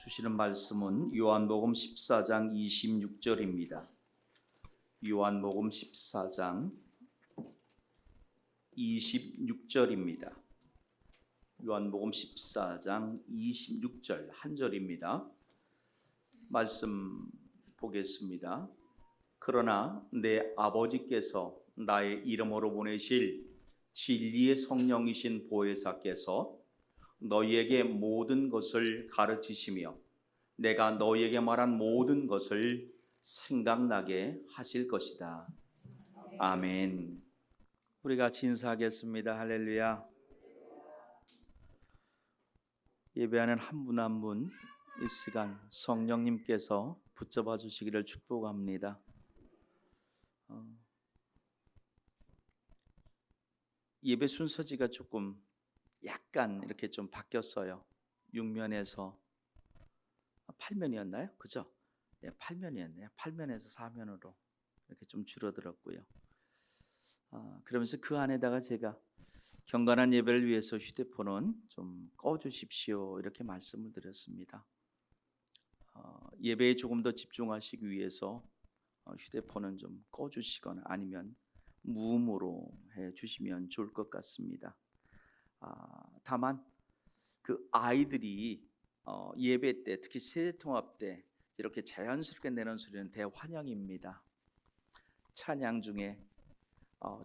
주시는 말씀은 요한복음 14장 26절입니다. 요한복음 14장 26절입니다. 요한복음 14장 26절 한 절입니다. 말씀 보겠습니다. 그러나 내 아버지께서 나의 이름으로 보내실 진리의 성령이신 보혜사께서 너희에게 모든 것을 가르치시며 내가 너희에게 말한 모든 것을 생각나게 하실 것이다. 아멘. 우리 같이 인사하겠습니다. 할렐루야. 예배하는 한 분 한 분 이 시간 성령님께서 붙잡아 주시기를 축복합니다. 예배 순서지가 조금 약간 이렇게 좀 바뀌었어요. 6면에서 8면이었나요? 그죠? 네, 8면이었네요. 8면에서 4면으로 이렇게 좀 줄어들었고요. 그러면서 그 안에다가 제가 경건한 예배를 위해서 휴대폰은 좀 꺼주십시오 이렇게 말씀을 드렸습니다. 예배에 조금 더 집중하시기 위해서 휴대폰은 좀 꺼주시거나 아니면 무음으로 해주시면 좋을 것 같습니다. 다만 그 아이들이 예배 때 특히 세대통합 때 이렇게 자연스럽게 내는 소리는 대환영입니다. 찬양 중에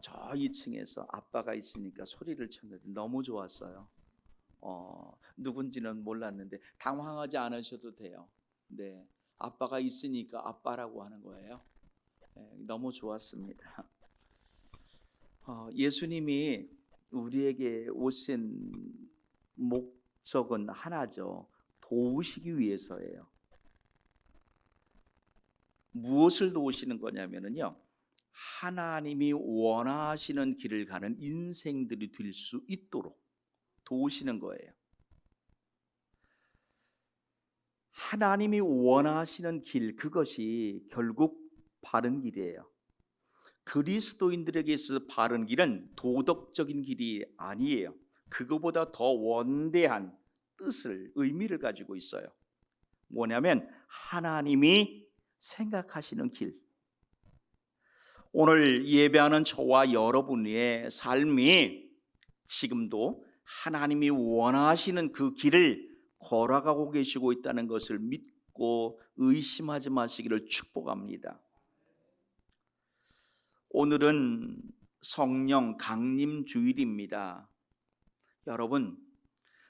저 2층에서 아빠가 있으니까 소리를 쳤는데 너무 좋았어요. 누군지는 몰랐는데 당황하지 않으셔도 돼요. 네, 아빠가 있으니까 아빠라고 하는 거예요. 네, 너무 좋았습니다. 예수님이 우리에게 오신 목적은 하나죠. 도우시기 위해서예요. 무엇을 도우시는 거냐면요, 하나님이 원하시는 길을 가는 인생들이 될 수 있도록 도우시는 거예요. 하나님이 원하시는 길, 그것이 결국 바른 길이에요. 그리스도인들에게 있어서 바른 길은 도덕적인 길이 아니에요. 그거보다 더 원대한 뜻을, 의미를 가지고 있어요. 뭐냐면 하나님이 생각하시는 길. 오늘 예배하는 저와 여러분의 삶이 지금도 하나님이 원하시는 그 길을 걸어가고 계시고 있다는 것을 믿고 의심하지 마시기를 축복합니다. 오늘은 성령 강림 주일입니다. 여러분,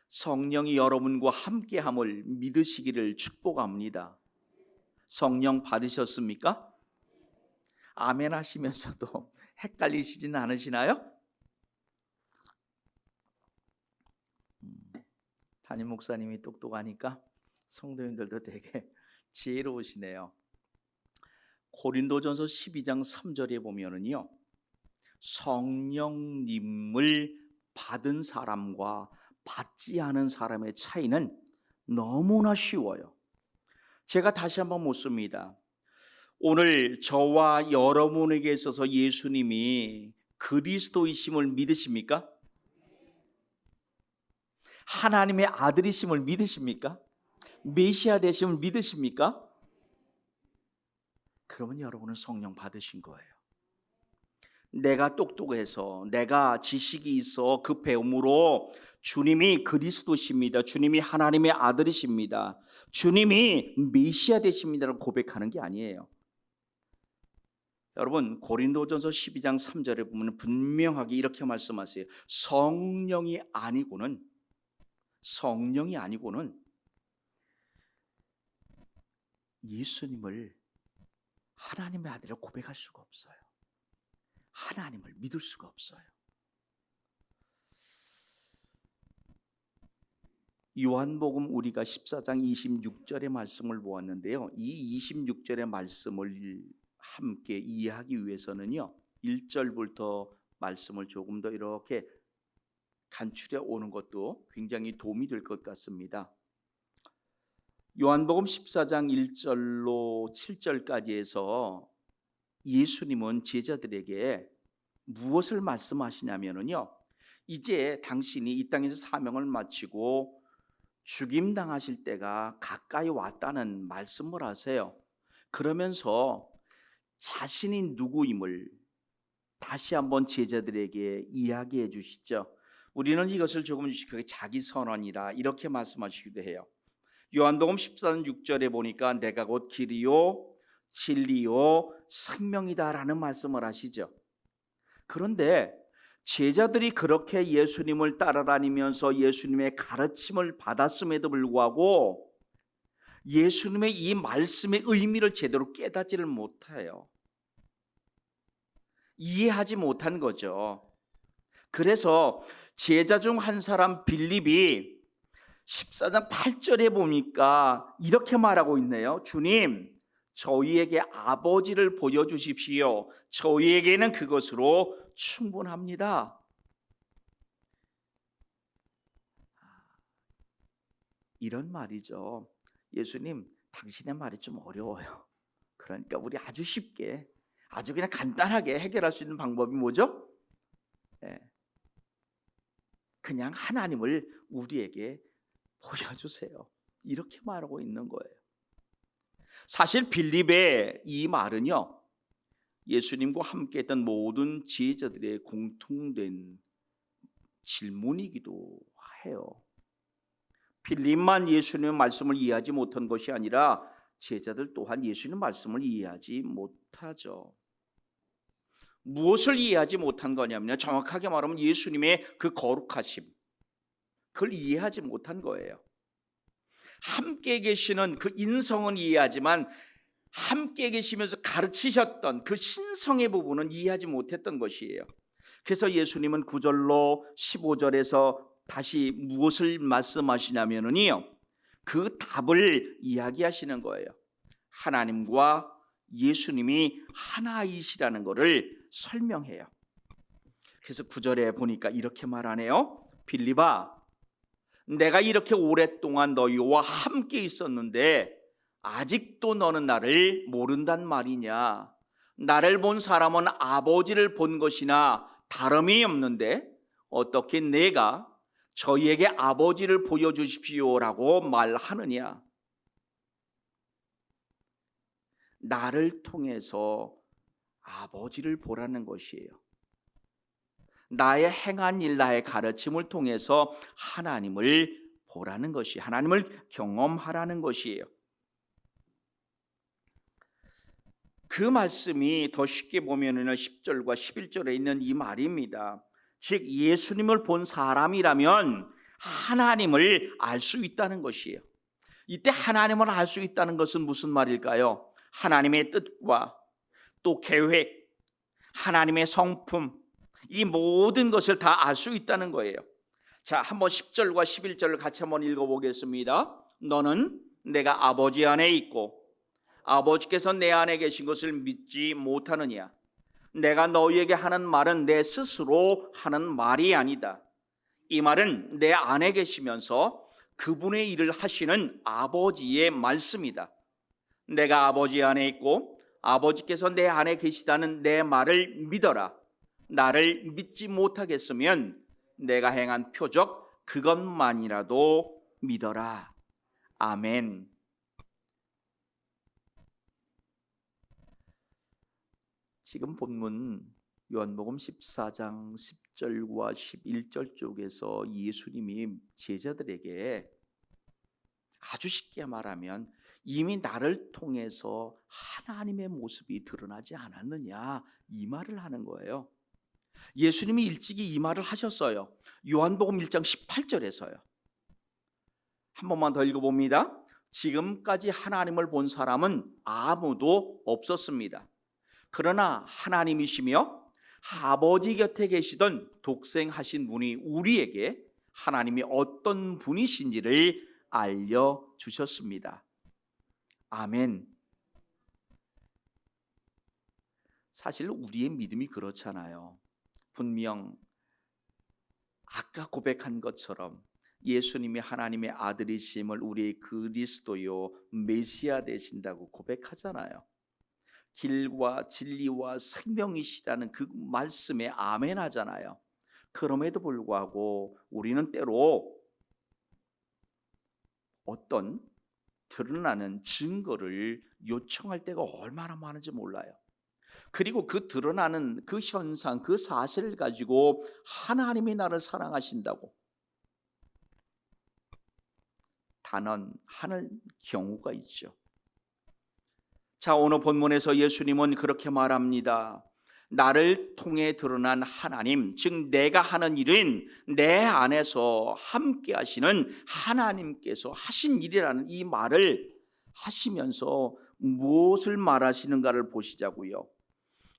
성령이 여러분과 함께함을 믿으시기를 축복합니다. 성령 받으셨습니까? 아멘 하시면서도 헷갈리시지는 않으시나요? 담임 목사님이 똑똑하니까 성도님들도 되게 지혜로우시네요. 고린도전서 12장 3절에 보면은요, 성령님을 받은 사람과 받지 않은 사람의 차이는 너무나 쉬워요. 제가 다시 한번 묻습니다. 오늘 저와 여러분에게 있어서 예수님이 그리스도이심을 믿으십니까? 하나님의 아들이심을 믿으십니까? 메시아 되심을 믿으십니까? 그러면 여러분은 성령 받으신 거예요. 내가 똑똑해서, 내가 지식이 있어 그 배움으로 주님이 그리스도십니다, 주님이 하나님의 아들이십니다, 주님이 메시아 되십니다라고 고백하는 게 아니에요. 여러분, 고린도전서 12장 3절에 보면 분명하게 이렇게 말씀하세요. 성령이 아니고는 예수님을 하나님의 아들을 고백할 수가 없어요. 하나님을 믿을 수가 없어요. 요한복음 우리가 14장 26절의 말씀을 보았는데요, 이 26절의 말씀을 함께 이해하기 위해서는요, 1절부터 말씀을 조금 더 이렇게 간추려 오는 것도 굉장히 도움이 될 것 같습니다. 요한복음 14장 1절로 7절까지 해서 예수님은 제자들에게 무엇을 말씀하시냐면요, 이제 당신이 이 땅에서 사명을 마치고 죽임당하실 때가 가까이 왔다는 말씀을 하세요. 그러면서 자신이 누구임을 다시 한번 제자들에게 이야기해 주시죠. 우리는 이것을 조금 자기 선언이라 이렇게 말씀하시기도 해요. 요한복음 14장 6절에 보니까 내가 곧 길이요 진리요 생명이다라는 말씀을 하시죠. 그런데 제자들이 그렇게 예수님을 따라다니면서 예수님의 가르침을 받았음에도 불구하고 예수님의 이 말씀의 의미를 제대로 깨닫지를 못해요. 이해하지 못한 거죠. 그래서 제자 중 한 사람 빌립이 14장 8절에 보니까 이렇게 말하고 있네요. 주님, 저희에게 아버지를 보여주십시오. 저희에게는 그것으로 충분합니다. 이런 말이죠. 예수님, 당신의 말이 좀 어려워요. 그러니까 우리 아주 쉽게, 아주 그냥 간단하게 해결할 수 있는 방법이 뭐죠? 그냥 하나님을 우리에게 보여주세요. 이렇게 말하고 있는 거예요. 사실 빌립의 이 말은요, 예수님과 함께했던 모든 제자들의 공통된 질문이기도 해요. 빌립만 예수님의 말씀을 이해하지 못한 것이 아니라 제자들 또한 예수님의 말씀을 이해하지 못하죠. 무엇을 이해하지 못한 거냐면요, 정확하게 말하면 예수님의 그 거룩하심, 그걸 이해하지 못한 거예요. 함께 계시는 그 인성은 이해하지만 함께 계시면서 가르치셨던 그 신성의 부분은 이해하지 못했던 것이에요. 그래서 예수님은 9절로 15절에서 다시 무엇을 말씀하시냐면요, 그 답을 이야기하시는 거예요. 하나님과 예수님이 하나이시라는 것을 설명해요. 그래서 9절에 보니까 이렇게 말하네요. 빌립아, 내가 이렇게 오랫동안 너희와 함께 있었는데 아직도 너는 나를 모른단 말이냐? 나를 본 사람은 아버지를 본 것이나 다름이 없는데 어떻게 내가 저희에게 아버지를 보여주십시오라고 말하느냐? 나를 통해서 아버지를 보라는 것이에요. 나의 행한 일, 나의 가르침을 통해서 하나님을 보라는 것이, 하나님을 경험하라는 것이에요. 그 말씀이 더 쉽게 보면은 10절과 11절에 있는 이 말입니다. 즉 예수님을 본 사람이라면 하나님을 알 수 있다는 것이에요. 이때 하나님을 알 수 있다는 것은 무슨 말일까요? 하나님의 뜻과 또 계획, 하나님의 성품, 이 모든 것을 다 알 수 있다는 거예요. 자, 한번 10절과 11절을 같이 한번 읽어보겠습니다. 너는 내가 아버지 안에 있고 아버지께서 내 안에 계신 것을 믿지 못하느냐? 내가 너희에게 하는 말은 내 스스로 하는 말이 아니다. 이 말은 내 안에 계시면서 그분의 일을 하시는 아버지의 말씀이다. 내가 아버지 안에 있고 아버지께서 내 안에 계시다는 내 말을 믿어라. 나를 믿지 못하겠으면 내가 행한 표적 그것만이라도 믿어라. 아멘. 지금 본문 요한복음 14장 10절과 11절 쪽에서 예수님이 제자들에게 아주 쉽게 말하면 이미 나를 통해서 하나님의 모습이 드러나지 않았느냐, 이 말을 하는 거예요. 예수님이 일찍이 이 말을 하셨어요. 요한복음 1장 18절에서요. 한 번만 더 읽어봅니다. 지금까지 하나님을 본 사람은 아무도 없었습니다. 그러나 하나님이시며 아버지 곁에 계시던 독생하신 분이 우리에게 하나님이 어떤 분이신지를 알려주셨습니다. 아멘. 사실 우리의 믿음이 그렇잖아요. 분명 아까 고백한 것처럼 예수님이 하나님의 아들이심을 우리의 그리스도요 메시아 되신다고 고백하잖아요. 길과 진리와 생명이시라는 그 말씀에 아멘 하잖아요. 그럼에도 불구하고 우리는 때로 어떤 드러나는 증거를 요청할 때가 얼마나 많은지 몰라요. 그리고 그 드러나는 그 현상, 그 사실을 가지고 하나님이 나를 사랑하신다고 단언하는 경우가 있죠. 자, 오늘 본문에서 예수님은 그렇게 말합니다. 나를 통해 드러난 하나님, 즉 내가 하는 일은 내 안에서 함께 하시는 하나님께서 하신 일이라는 이 말을 하시면서 무엇을 말하시는가를 보시자고요.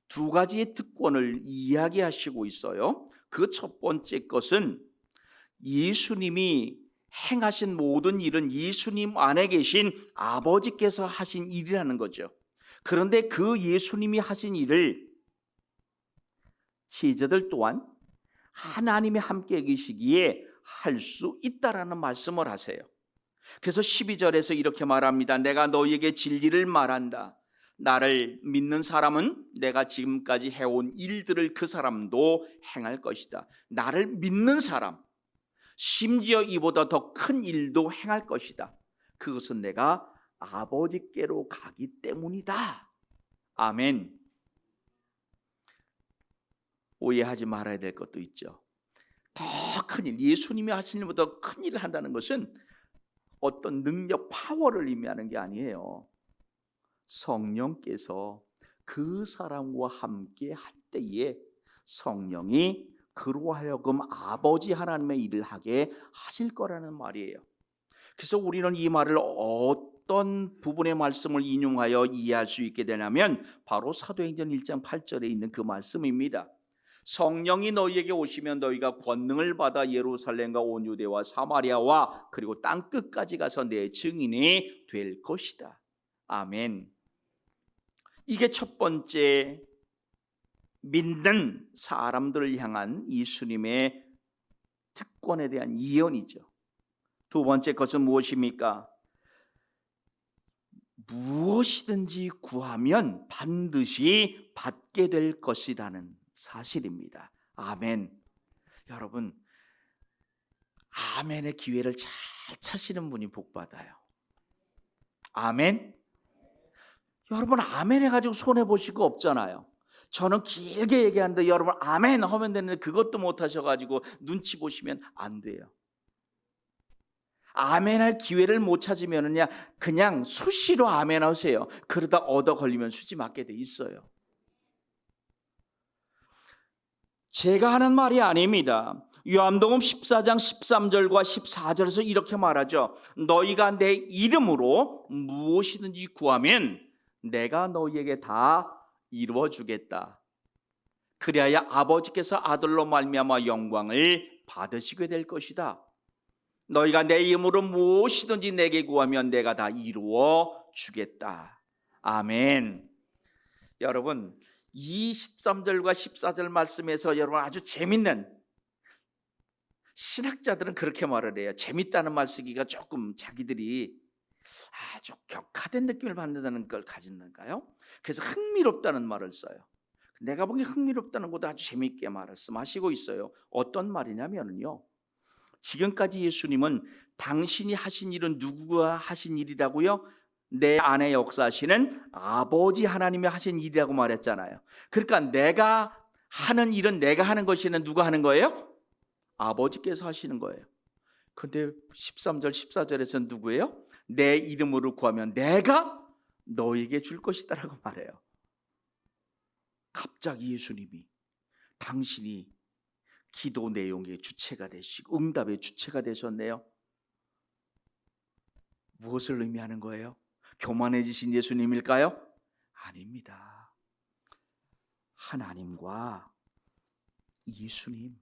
두 가지의 특권을 이야기하시고 있어요. 그 첫 번째 것은 예수님이 행하신 모든 일은 예수님 안에 계신 아버지께서 하신 일이라는 거죠. 그런데 그 예수님이 하신 일을 제자들 또한 하나님이 함께 계시기에 할 수 있다라는 말씀을 하세요. 그래서 12절에서 이렇게 말합니다. 내가 너희에게 진리를 말한다. 나를 믿는 사람은 내가 지금까지 해온 일들을 그 사람도 행할 것이다. 나를 믿는 사람, 심지어 이보다 더 큰 일도 행할 것이다. 그것은 내가 아버지께로 가기 때문이다. 아멘. 오해하지 말아야 될 것도 있죠. 더 큰 일, 예수님이 하신 일보다 큰 일을 한다는 것은 어떤 능력, 파워를 의미하는 게 아니에요. 성령께서 그 사람과 함께 할 때에 성령이 그로 하여금 아버지 하나님의 일을 하게 하실 거라는 말이에요. 그래서 우리는 이 말을 어떤 부분의 말씀을 인용하여 이해할 수 있게 되냐면 바로 사도행전 1장 8절에 있는 그 말씀입니다. 성령이 너희에게 오시면 너희가 권능을 받아 예루살렘과 온 유대와 사마리아와 그리고 땅 끝까지 가서 내 증인이 될 것이다. 아멘. 이게 첫 번째 믿는 사람들을 향한 예수님의 특권에 대한 예언이죠. 두 번째 것은 무엇입니까? 무엇이든지 구하면 반드시 받게 될 것이라는 사실입니다. 아멘. 여러분, 아멘의 기회를 잘 차시는 분이 복받아요. 아멘. 여러분, 아멘 해가지고 손해보실 거 없잖아요. 저는 길게 얘기하는데 여러분 아멘 하면 되는데 그것도 못하셔가지고 눈치 보시면 안 돼요. 아멘할 기회를 못 찾으면은요 그냥 수시로 아멘 하세요. 그러다 얻어 걸리면 수지 맞게 돼 있어요. 제가 하는 말이 아닙니다. 요한복음 14장 13절과 14절에서 이렇게 말하죠. 너희가 내 이름으로 무엇이든지 구하면 내가 너희에게 다 이루어 주겠다. 그리하여 아버지께서 아들로 말미암아 영광을 받으시게 될 것이다. 너희가 내 이름으로 무엇이든지 내게 구하면 내가 다 이루어 주겠다. 아멘. 여러분, 이 13절과 14절 말씀에서 여러분 아주 재밌는, 신학자들은 그렇게 말을 해요. 재밌다는 말 쓰기가 조금 자기들이 아주 격화된 느낌을 받는다는 걸 가졌는가요? 그래서 흥미롭다는 말을 써요. 내가 보기에 흥미롭다는 것도 아주 재밌게 말씀하시고 있어요. 어떤 말이냐면요, 지금까지 예수님은 당신이 하신 일은 누구가 하신 일이라고요? 내 안에 역사하시는 아버지 하나님이 하신 일이라고 말했잖아요. 그러니까 내가 하는 일은 내가 하는 것이 아니라 누가 하는 거예요? 아버지께서 하시는 거예요. 근데 13절 14절에서는 누구예요? 내 이름으로 구하면 내가 너에게 줄 것이다 라고 말해요. 갑자기 예수님이 당신이 기도 내용의 주체가 되시고 응답의 주체가 되셨네요. 무엇을 의미하는 거예요? 교만해지신 예수님일까요? 아닙니다. 하나님과 예수님,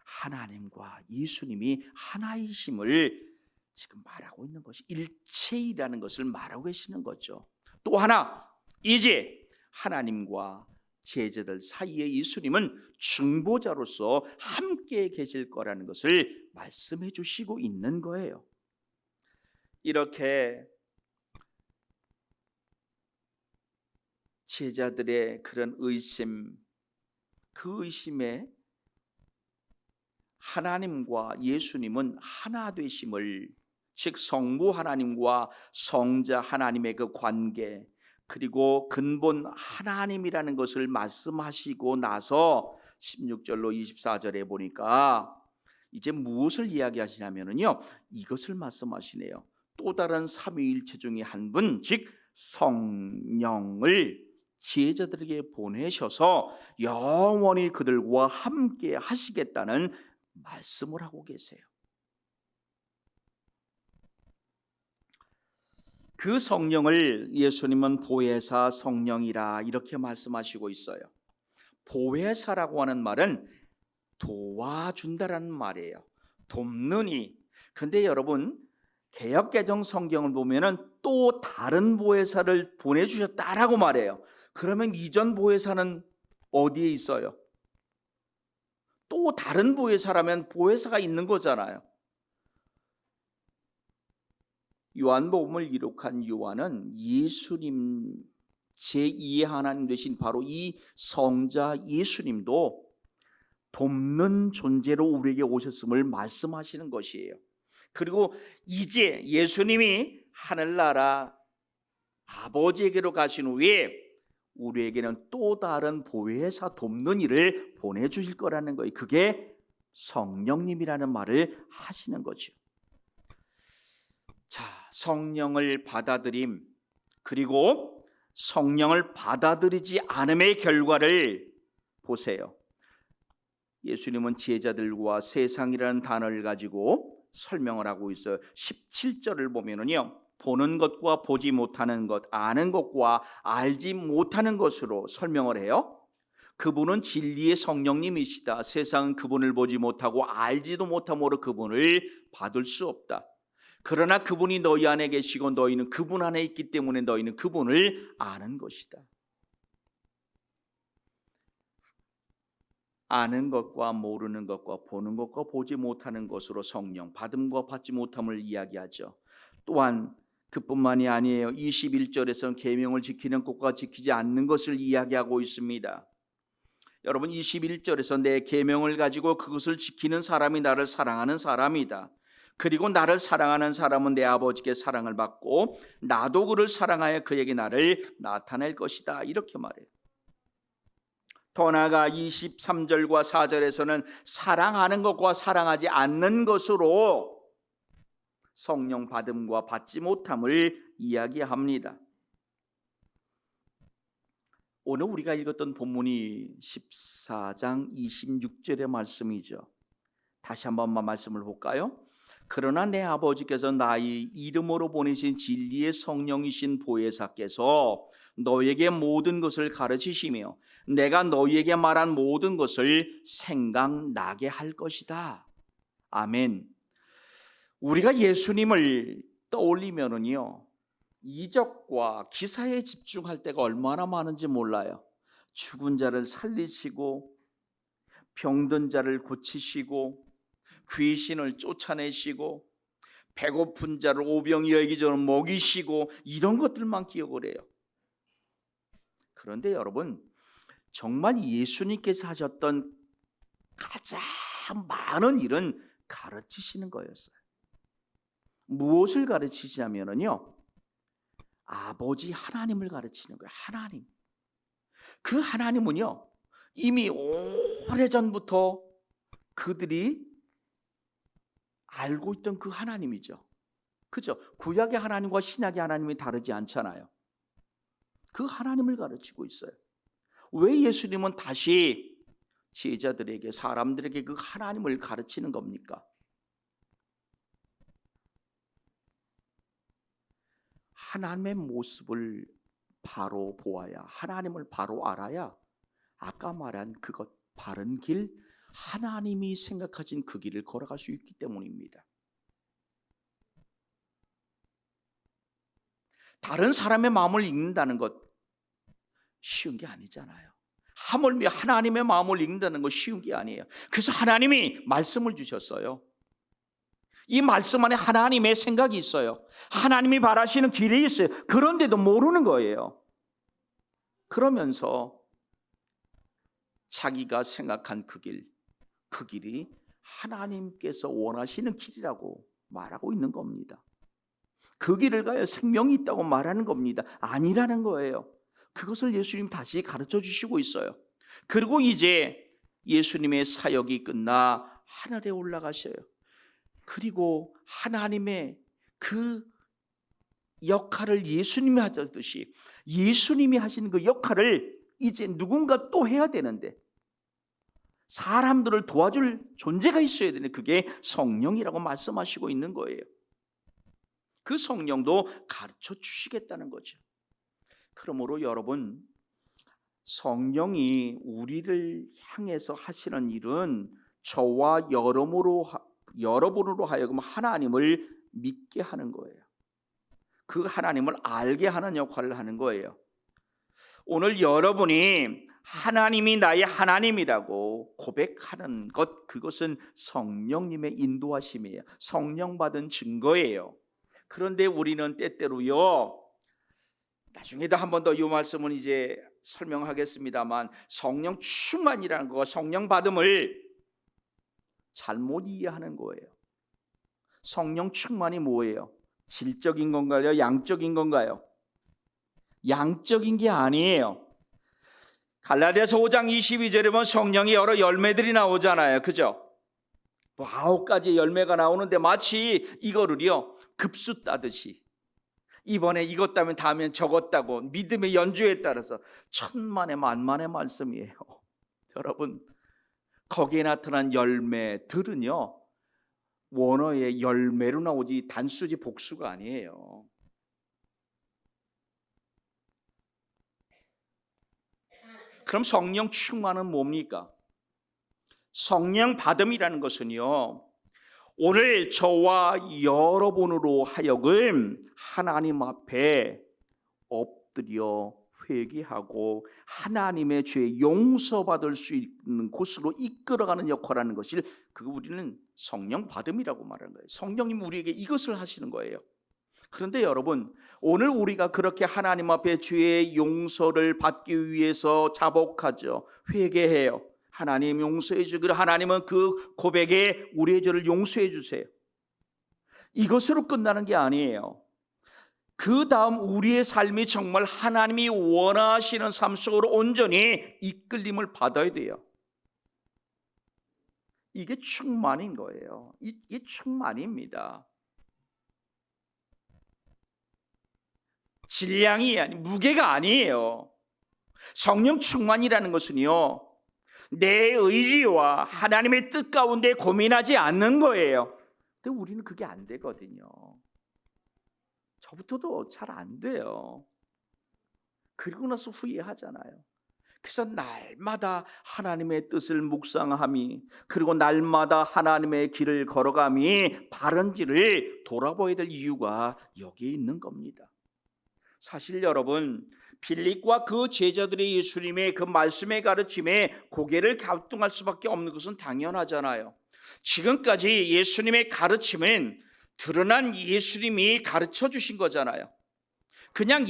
하나님과 예수님이 하나이심을 지금 말하고 있는 것이 일체이라는 것을 말하고 계시는 거죠. 또 하나, 이제 하나님과 제자들 사이에 예수님은 중보자로서 함께 계실 거라는 것을 말씀해 주시고 있는 거예요. 이렇게 제자들의 그런 의심, 그 의심에 하나님과 예수님은 하나 되심을 즉 성부 하나님과 성자 하나님의 그 관계, 그리고 근본 하나님이라는 것을 말씀하시고 나서 16절로 24절에 보니까 이제 무엇을 이야기하시냐면요, 이것을 말씀하시네요. 또 다른 삼위일체 중에 한 분, 즉 성령을 제자들에게 보내셔서 영원히 그들과 함께 하시겠다는 말씀을 하고 계세요. 그 성령을 예수님은 보혜사 성령이라 이렇게 말씀하시고 있어요. 보혜사라고 하는 말은 도와준다라는 말이에요. 돕느니. 근데 여러분, 개역개정 성경을 보면은 또 다른 보혜사를 보내주셨다라고 말해요. 그러면 이전 보혜사는 어디에 있어요? 또 다른 보혜사라면 보혜사가 있는 거잖아요. 요한복음을 기록한 요한은 예수님 제2의 하나님 되신 바로 이 성자 예수님도 돕는 존재로 우리에게 오셨음을 말씀하시는 것이에요. 그리고 이제 예수님이 하늘나라 아버지에게로 가신 후에 우리에게는 또 다른 보혜사 돕는 일을 보내주실 거라는 거예요. 그게 성령님이라는 말을 하시는 거죠. 자, 성령을 받아들임, 그리고 성령을 받아들이지 않음의 결과를 보세요. 예수님은 제자들과 세상이라는 단어를 가지고 설명을 하고 있어요. 17절을 보면은요, 보는 것과 보지 못하는 것, 아는 것과 알지 못하는 것으로 설명을 해요. 그분은 진리의 성령님이시다. 세상은 그분을 보지 못하고 알지도 못함으로 그분을 받을 수 없다. 그러나 그분이 너희 안에 계시고 너희는 그분 안에 있기 때문에 너희는 그분을 아는 것이다. 아는 것과 모르는 것과 보는 것과 보지 못하는 것으로 성령, 받음과 받지 못함을 이야기하죠. 또한 그뿐만이 아니에요. 21절에서는 계명을 지키는 것과 지키지 않는 것을 이야기하고 있습니다. 여러분, 21절에서 내 계명을 가지고 그것을 지키는 사람이 나를 사랑하는 사람이다. 그리고 나를 사랑하는 사람은 내 아버지께 사랑을 받고 나도 그를 사랑하여 그에게 나를 나타낼 것이다. 이렇게 말해요. 더 나아가 23절과 4절에서는 사랑하는 것과 사랑하지 않는 것으로 성령 받음과 받지 못함을 이야기합니다. 오늘 우리가 읽었던 본문이 14장 26절의 말씀이죠. 다시 한번만 말씀을 볼까요? 그러나 내 아버지께서 나의 이름으로 보내신 진리의 성령이신 보혜사께서 너에게 모든 것을 가르치시며 내가 너희에게 말한 모든 것을 생각나게 할 것이다. 아멘. 우리가 예수님을 떠올리면은요, 이적과 기사에 집중할 때가 얼마나 많은지 몰라요. 죽은 자를 살리시고 병든 자를 고치시고 귀신을 쫓아내시고 배고픈 자를 오병이 여기저는 먹이시고 이런 것들만 기억을 해요. 그런데 여러분, 정말 예수님께서 하셨던 가장 많은 일은 가르치시는 거였어요. 무엇을 가르치시냐면요, 아버지 하나님을 가르치는 거예요. 하나님. 그 하나님은요, 이미 오래전부터 그들이 알고 있던 그 하나님이죠. 그죠? 구약의 하나님과 신약의 하나님이 다르지 않잖아요. 그 하나님을 가르치고 있어요. 왜 예수님은 다시 제자들에게, 사람들에게 그 하나님을 가르치는 겁니까? 하나님의 모습을 바로 보아야, 하나님을 바로 알아야 아까 말한 그것, 바른 길, 하나님이 생각하신 그 길을 걸어갈 수 있기 때문입니다. 다른 사람의 마음을 읽는다는 것 쉬운 게 아니잖아요. 하물며 하나님의 마음을 읽는다는 것 쉬운 게 아니에요. 그래서 하나님이 말씀을 주셨어요. 이 말씀 안에 하나님의 생각이 있어요. 하나님이 바라시는 길이 있어요. 그런데도 모르는 거예요. 그러면서 자기가 생각한 그 길이 하나님께서 원하시는 길이라고 말하고 있는 겁니다. 그 길을 가야 생명이 있다고 말하는 겁니다. 아니라는 거예요. 그것을 예수님 다시 가르쳐 주시고 있어요. 그리고 이제 예수님의 사역이 끝나 하늘에 올라가셔요. 그리고 하나님의 그 역할을 예수님이 하셨듯이 예수님이 하시는 그 역할을 이제 누군가 또 해야 되는데, 사람들을 도와줄 존재가 있어야 되는데, 그게 성령이라고 말씀하시고 있는 거예요. 그 성령도 가르쳐 주시겠다는 거죠. 그러므로 여러분, 성령이 우리를 향해서 하시는 일은 저와 여러분으로 하여금 하나님을 믿게 하는 거예요. 그 하나님을 알게 하는 역할을 하는 거예요. 오늘 여러분이 하나님이 나의 하나님이라고 고백하는 것, 그것은 성령님의 인도하심이에요. 성령 받은 증거예요. 그런데 우리는 때때로요, 나중에도 한 번 더 이 말씀은 이제 설명하겠습니다만, 성령 충만이라는 거, 성령 받음을 잘못 이해하는 거예요. 성령 충만이 뭐예요? 질적인 건가요? 양적인 건가요? 양적인 게 아니에요. 갈라디아서 5장 22절에 보면 성령이 여러 열매들이 나오잖아요. 그죠? 뭐 9가지 열매가 나오는데 마치 이거를요 급수 따듯이, 이번에 이것 따면 다음엔 저것 따고, 믿음의 연주에 따라서 천만의 만만의 말씀이에요. 여러분, 거기에 나타난 열매들은요 원어의 열매로 나오지 단수지 복수가 아니에요. 그럼 성령 충만은 뭡니까? 성령 받음이라는 것은요, 오늘 저와 여러분으로 하여금 하나님 앞에 엎드려 회개하고 하나님의 죄 용서받을 수 있는 곳으로 이끌어가는 역할을 하는 것을, 그거 우리는 성령 받음이라고 말하는 거예요. 성령님 우리에게 이것을 하시는 거예요. 그런데 여러분, 오늘 우리가 그렇게 하나님 앞에 죄의 용서를 받기 위해서 자복하죠. 회개해요. 하나님 용서해 주기를, 하나님은 그 고백에 우리의 죄를 용서해 주세요. 이것으로 끝나는 게 아니에요. 그 다음 우리의 삶이 정말 하나님이 원하시는 삶 속으로 온전히 이끌림을 받아야 돼요. 이게 충만인 거예요. 이게 충만입니다. 질량이 아니, 무게가 아니에요. 성령 충만이라는 것은요, 내 의지와 하나님의 뜻 가운데 고민하지 않는 거예요. 근데 우리는 그게 안 되거든요. 저부터도 잘 안 돼요. 그리고 나서 후회하잖아요. 그래서 날마다 하나님의 뜻을 묵상함이, 그리고 날마다 하나님의 길을 걸어감이 바른지를 돌아보아야 될 이유가 여기에 있는 겁니다. 사실 여러분, 빌립과 그 제자들이 예수님의 그 말씀의 가르침에 고개를 갸우뚱할 수밖에 없는 것은 당연하잖아요. 지금까지 예수님의 가르침은 드러난 예수님이 가르쳐 주신 거잖아요. 그냥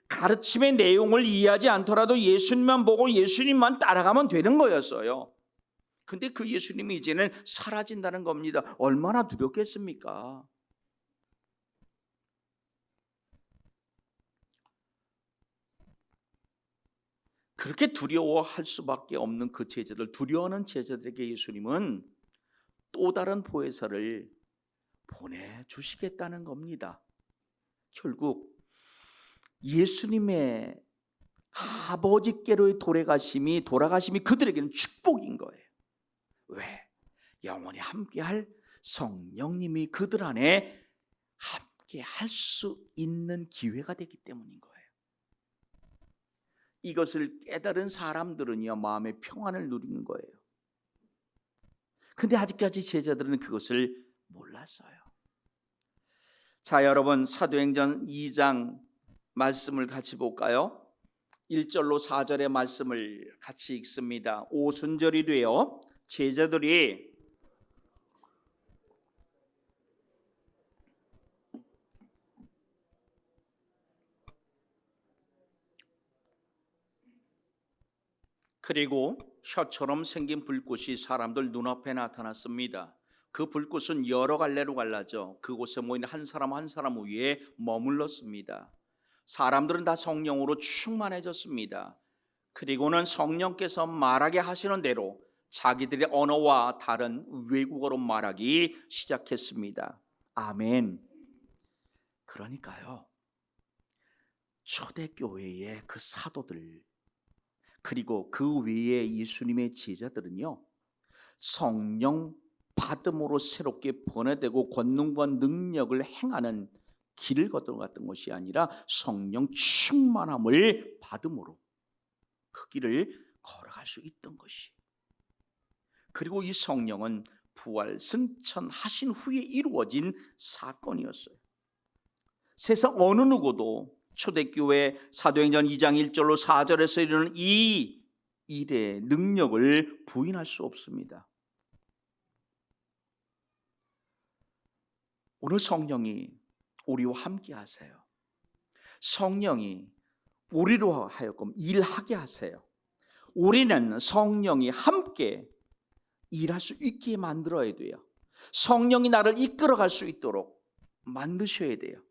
가르침의 내용을 이해하지 않더라도 예수님만 보고 예수님만 따라가면 되는 거였어요. 근데 그 예수님이 이제는 사라진다는 겁니다. 얼마나 두렵겠습니까? 그렇게 두려워할 수밖에 없는 그 제자들, 두려워하는 제자들에게 예수님은 또 다른 보혜사를 보내주시겠다는 겁니다. 결국 예수님의 아버지께로의 돌아가심이 그들에게는 축복인 거예요. 왜? 영원히 함께할 성령님이 그들 안에 함께 할 수 있는 기회가 되기 때문인 거예요. 이것을 깨달은 사람들은요, 마음의 평안을 누리는 거예요. 근데 아직까지 제자들은 그것을 몰랐어요. 자, 여러분, 사도행전 2장 말씀을 같이 볼까요? 1절로 4절의 말씀을 같이 읽습니다. 오순절이 되어 제자들이 그리고 혀처럼 생긴 불꽃이 사람들 눈앞에 나타났습니다. 그 불꽃은 여러 갈래로 갈라져 그곳에 모인 한 사람 한 사람 위에 머물렀습니다. 사람들은 다 성령으로 충만해졌습니다. 그리고는 성령께서 말하게 하시는 대로 자기들의 언어와 다른 외국어로 말하기 시작했습니다. 아멘. 그러니까요, 초대교회의 그 사도들 그리고 그 외에 예수님의 제자들은요, 성령 받음으로 새롭게 번뇌되고 권능과 능력을 행하는 길을 걷어갔던 것이 아니라 성령 충만함을 받음으로 그 길을 걸어갈 수 있던 것이. 그리고 이 성령은 부활 승천하신 후에 이루어진 사건이었어요. 세상 어느 누구도 초대교회 사도행전 2장 1절로 4절에서 이르는 이 일의 능력을 부인할 수 없습니다. 오늘 성령이 우리와 함께 하세요. 성령이 우리로 하여금 일하게 하세요. 우리는 성령이 함께 일할 수 있게 만들어야 돼요. 성령이 나를 이끌어갈 수 있도록 만드셔야 돼요.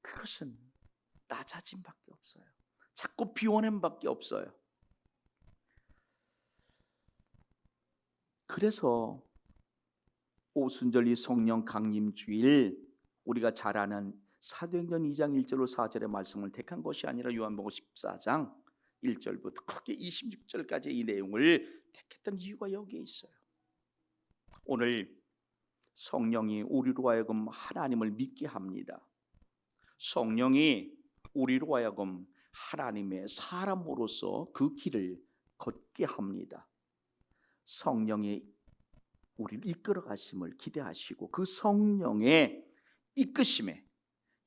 그것은 낮아짐밖에 없어요. 자꾸 비워냄밖에 없어요. 그래서 오순절리 성령 강림 주일 우리가 잘 아는 사도행전 2장 1절로 4절의 말씀을 택한 것이 아니라 요한복음 14장 1절부터 크게 26절까지 이 내용을 택했던 이유가 여기에 있어요. 오늘 성령이 우리로 하여금 하나님을 믿게 합니다. 성령이 우리로 하여금 하나님의 사람으로서 그 길을 걷게 합니다. 성령의 우리를 이끌어 가심을 기대하시고 그 성령의 이끄심에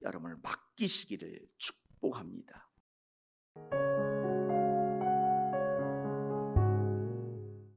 여러분을 맡기시기를 축복합니다.